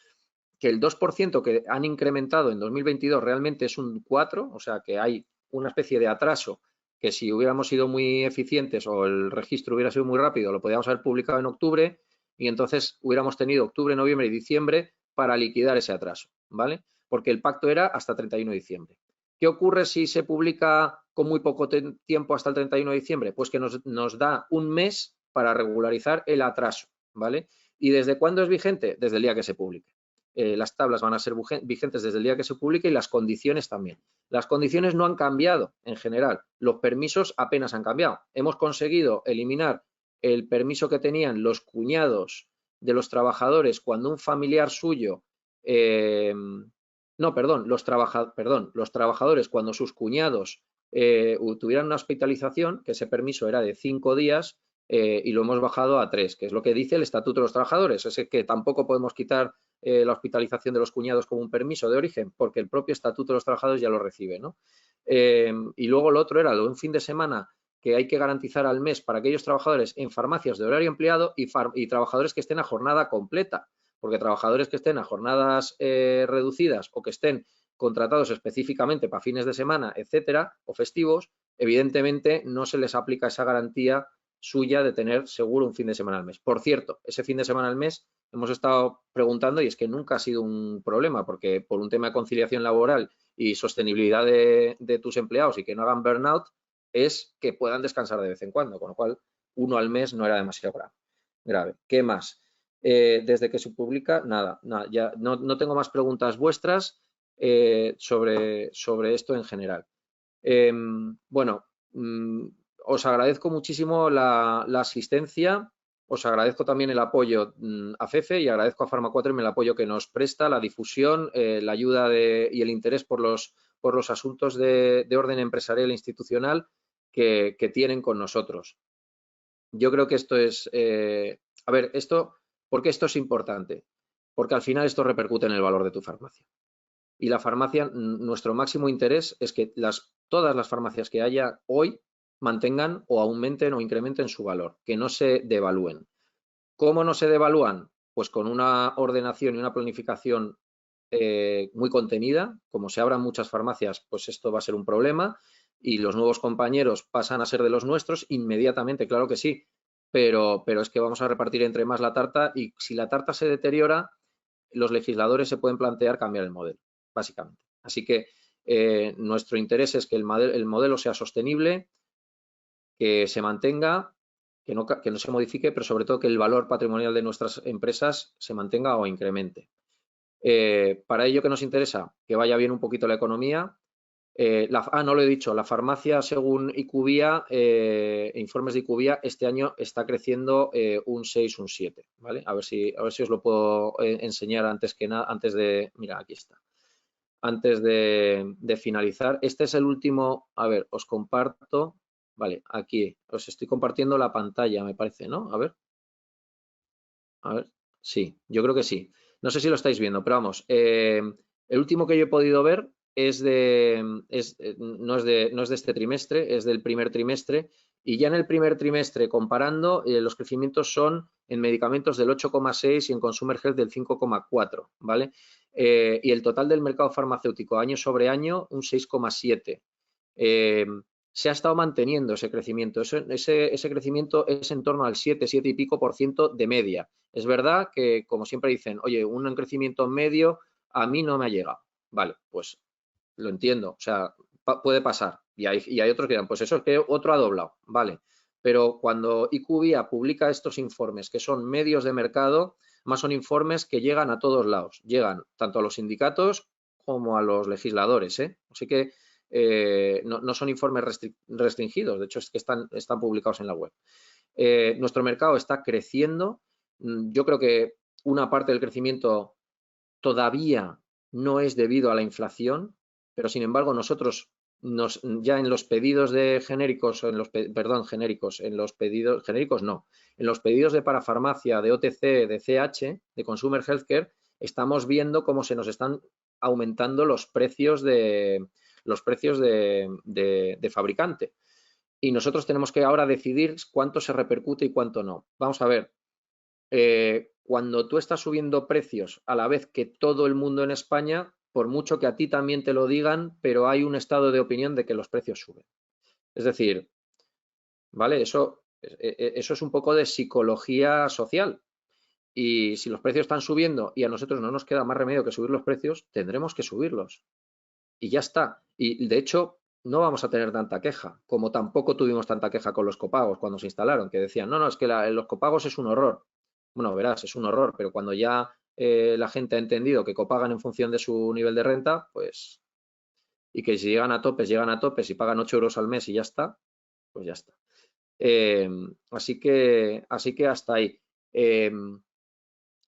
que el 2% que han incrementado en 2022 realmente es un 4%, o sea que hay una especie de atraso que si hubiéramos sido muy eficientes o el registro hubiera sido muy rápido, lo podíamos haber publicado en octubre y entonces hubiéramos tenido octubre, noviembre y diciembre para liquidar ese atraso, ¿vale? Porque el pacto era hasta 31 de diciembre. ¿Qué ocurre si se publica con muy poco tiempo hasta el 31 de diciembre? Pues que nos da un mes para regularizar el atraso, ¿vale? ¿Y desde cuándo es vigente? Desde el día que se publique. Las tablas van a ser vigentes desde el día que se publique y las condiciones también. Las condiciones no han cambiado en general, los permisos apenas han cambiado. Hemos conseguido eliminar el permiso que tenían los cuñados de los trabajadores cuando un familiar suyo, los trabajadores cuando sus cuñados tuvieran una hospitalización, que ese permiso era de 5 días, y lo hemos bajado a 3, que es lo que dice el Estatuto de los Trabajadores. Es que tampoco podemos quitar la hospitalización de los cuñados como un permiso de origen, porque el propio Estatuto de los Trabajadores ya lo recibe, ¿no? Y luego lo otro era lo de un fin de semana que hay que garantizar al mes para aquellos trabajadores en farmacias de horario empleado y trabajadores que estén a jornada completa, porque trabajadores que estén a jornadas reducidas o que estén contratados específicamente para fines de semana, etcétera, o festivos, evidentemente no se les aplica esa garantía suya de tener seguro un fin de semana al mes. Por cierto, ese fin de semana al mes hemos estado preguntando y es que nunca ha sido un problema porque por un tema de conciliación laboral y sostenibilidad de tus empleados y que no hagan burnout es que puedan descansar de vez en cuando, con lo cual uno al mes no era demasiado grave. ¿Qué más? Desde que se publica, nada, ya no tengo más preguntas vuestras sobre esto en general. Bueno, os agradezco muchísimo la asistencia, os agradezco también el apoyo a FEFE y agradezco a Pharma4M el apoyo que nos presta, la difusión, la ayuda y el interés por los asuntos de orden empresarial e institucional que tienen con nosotros. Yo creo que esto es, ¿por qué esto es importante? Porque al final esto repercute en el valor de tu farmacia. Y la farmacia, nuestro máximo interés es que todas las farmacias que haya hoy mantengan o aumenten o incrementen su valor, que no se devalúen. ¿Cómo no se devalúan? Pues con una ordenación y una planificación muy contenida. Como se abran muchas farmacias, pues esto va a ser un problema y los nuevos compañeros pasan a ser de los nuestros inmediatamente, claro que sí, pero es que vamos a repartir entre más la tarta y si la tarta se deteriora, los legisladores se pueden plantear cambiar el modelo, básicamente. Así que nuestro interés es que el modelo sea sostenible, que se mantenga, que no se modifique, pero sobre todo que el valor patrimonial de nuestras empresas se mantenga o incremente. Para ello, ¿qué nos interesa? Que vaya bien un poquito la economía. No lo he dicho, la farmacia, según IQVIA, informes de IQVIA, este año está creciendo un 6, un 7, ¿vale? A ver si os lo puedo enseñar antes de, mira, aquí está. Antes de finalizar, este es el último, a ver, os comparto, vale, aquí, os estoy compartiendo la pantalla, me parece, ¿no? A ver, sí, yo creo que sí. No sé si lo estáis viendo, pero vamos, el último que yo he podido ver no es de este trimestre, es del primer trimestre y ya en el primer trimestre comparando los crecimientos son en medicamentos del 8,6 y en Consumer Health del 5,4, ¿vale? Y el total del mercado farmacéutico año sobre año un 6,7. Se ha estado manteniendo ese crecimiento. Ese crecimiento es en torno al 7 y pico % de media. Es verdad que, como siempre dicen, oye, un crecimiento medio a mí no me ha llegado. Vale, pues lo entiendo. O sea, puede pasar. Y hay otros que dirán, pues eso es que otro ha doblado. Vale. Pero cuando IQVIA publica estos informes, que son medios de mercado, más son informes que llegan a todos lados. Llegan tanto a los sindicatos como a los legisladores, ¿eh? Así que no son informes restringidos, de hecho es que están publicados en la web. Nuestro mercado está creciendo. Yo creo que una parte del crecimiento todavía no es debido a la inflación, pero sin embargo nosotros ya en los pedidos de genéricos, en los pedidos de parafarmacia, de OTC, de CH, de Consumer Healthcare, estamos viendo cómo se nos están aumentando los precios de fabricante. Y nosotros tenemos que ahora decidir cuánto se repercute y cuánto no. Vamos a ver, cuando tú estás subiendo precios a la vez que todo el mundo en España, por mucho que a ti también te lo digan, pero hay un estado de opinión de que los precios suben. Es decir, ¿vale? Eso es un poco de psicología social. Y si los precios están subiendo y a nosotros no nos queda más remedio que subir los precios, tendremos que subirlos. Y ya está. Y de hecho, no vamos a tener tanta queja, como tampoco tuvimos tanta queja con los copagos cuando se instalaron, que decían, no, no, es que los copagos es un horror. Bueno, verás, es un horror, pero cuando ya la gente ha entendido que copagan en función de su nivel de renta, pues, y que si llegan a topes y pagan 8 euros al mes y ya está, pues ya está. Así que hasta ahí. Eh,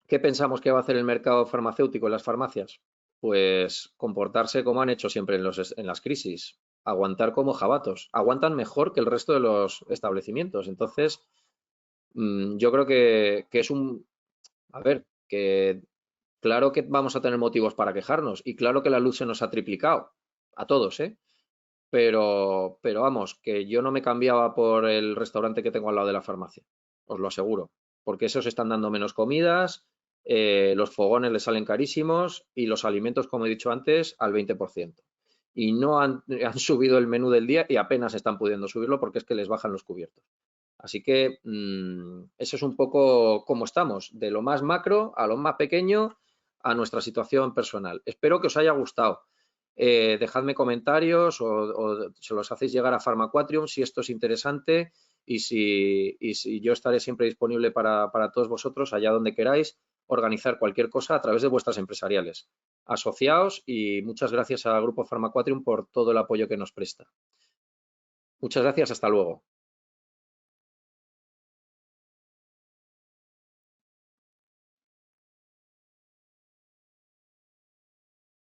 ¿Qué pensamos que va a hacer el mercado farmacéutico en las farmacias? Pues comportarse como han hecho siempre en las crisis, aguantar como jabatos, aguantan mejor que el resto de los establecimientos. Entonces, yo creo que es a ver, que claro que vamos a tener motivos para quejarnos y claro que la luz se nos ha triplicado, a todos, ¿eh? Pero vamos, que yo no me cambiaba por el restaurante que tengo al lado de la farmacia, os lo aseguro, porque esos están dando menos comidas, los fogones les salen carísimos y los alimentos, como he dicho antes, al 20%. Y no han subido el menú del día y apenas están pudiendo subirlo porque es que les bajan los cubiertos. Así que eso es un poco cómo estamos, de lo más macro a lo más pequeño a nuestra situación personal. Espero que os haya gustado. Dejadme comentarios o se los hacéis llegar a Pharmaquatrium si esto es interesante y si yo estaré siempre disponible para todos vosotros allá donde queráis organizar cualquier cosa a través de vuestras empresariales. Asociaos y muchas gracias al Grupo Pharmaquatrium por todo el apoyo que nos presta. Muchas gracias, hasta luego.